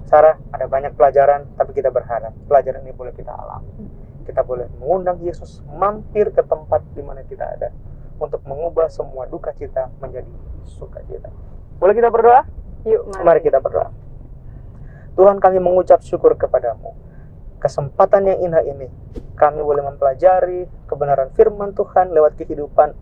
Sarah, ada banyak pelajaran, tapi kita berharap pelajaran ini boleh kita alami. Kita boleh mengundang Yesus mampir ke tempat di mana kita ada untuk mengubah semua duka cita menjadi sukacita. Boleh kita berdoa? Yuk, Mari kita berdoa. Tuhan, kami mengucap syukur kepadamu. Kesempatan yang indah ini, kami boleh mempelajari kebenaran firman Tuhan lewat kehidupan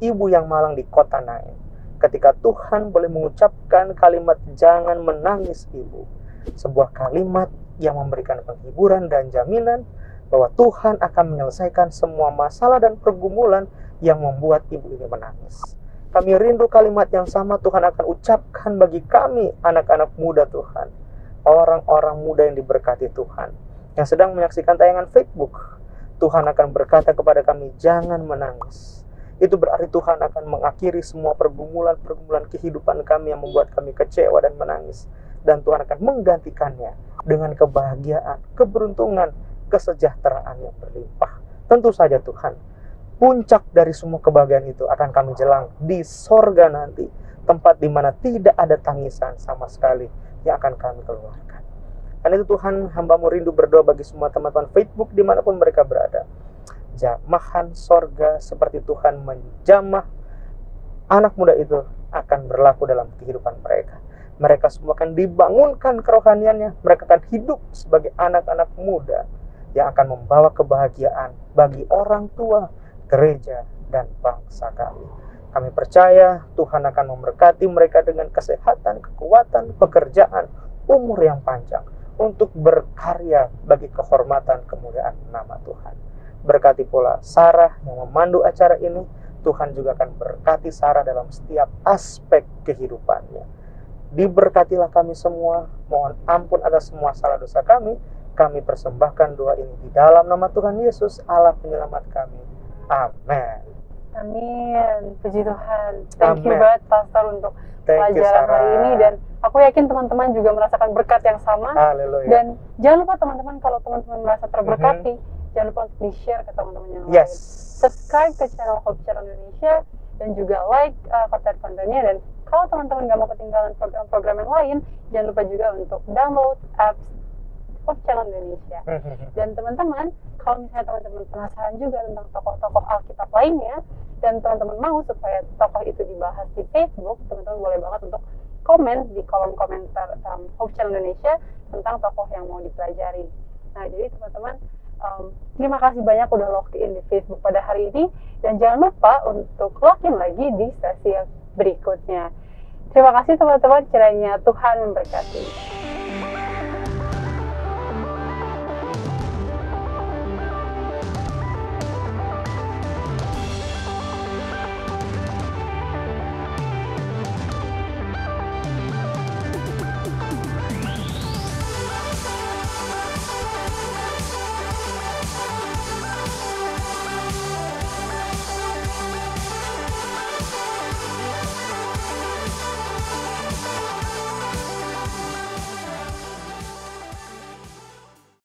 ibu yang malang di kota Nain. Ketika Tuhan boleh mengucapkan kalimat jangan menangis ibu, sebuah kalimat yang memberikan penghiburan dan jaminan bahwa Tuhan akan menyelesaikan semua masalah dan pergumulan yang membuat ibu ini menangis. Kami rindu kalimat yang sama Tuhan akan ucapkan bagi kami, anak-anak muda Tuhan, orang-orang muda yang diberkati Tuhan, yang sedang menyaksikan tayangan Facebook. Tuhan akan berkata kepada kami, jangan menangis. Itu berarti Tuhan akan mengakhiri semua pergumulan-pergumulan kehidupan kami yang membuat kami kecewa dan menangis. Dan Tuhan akan menggantikannya dengan kebahagiaan, keberuntungan, kesejahteraan yang berlimpah. Tentu saja Tuhan, puncak dari semua kebahagiaan itu akan kami jelang di sorga nanti, tempat di mana tidak ada tangisan sama sekali yang akan kami keluarkan. Karena itu Tuhan, hamba-Mu rindu berdoa bagi semua teman-teman Facebook dimanapun mereka berada. Jamahan sorga seperti Tuhan menjamah anak muda itu akan berlaku dalam kehidupan mereka. Mereka semua akan dibangunkan kerohaniannya. Mereka akan hidup sebagai anak-anak muda yang akan membawa kebahagiaan bagi orang tua, gereja, dan bangsa kami. Kami percaya Tuhan akan memberkati mereka dengan kesehatan, kekuatan, pekerjaan, umur yang panjang untuk berkarya bagi kehormatan kemuliaan nama Tuhan. Berkati pula Sarah yang memandu acara ini. Tuhan juga akan berkati Sarah dalam setiap aspek kehidupannya. Diberkatilah kami semua. Mohon ampun atas semua salah dosa kami. Kami persembahkan doa ini di dalam nama Tuhan Yesus, Allah penyelamat kami. Amin. Amin. Puji Tuhan. Thank you Amin. banget Pastor untuk Thank you, pelajaran hari Sarah. ini, dan aku yakin teman-teman juga merasakan berkat yang sama. Haleluya. Dan jangan lupa teman-teman, kalau teman-teman merasa terberkati, jangan lupa untuk di-share ke teman-teman yang Yes. lain. Subscribe ke channel Hope Channel Indonesia dan juga like konten-kontennya. Dan kalau teman-teman nggak mau ketinggalan program-program yang lain, jangan lupa juga untuk download apps Hope Channel Indonesia. Dan teman-teman, kalau misalnya teman-teman penasaran juga tentang tokoh-tokoh Alkitab lainnya, dan teman-teman mau supaya tokoh itu dibahas di Facebook, teman-teman boleh banget untuk komen di kolom komentar Hope Channel Indonesia tentang tokoh yang mau dipelajari. Nah, jadi teman-teman, terima kasih banyak udah login di Facebook pada hari ini, dan jangan lupa untuk login lagi di sesi berikutnya. Terima kasih teman-teman, kiranya Tuhan memberkati.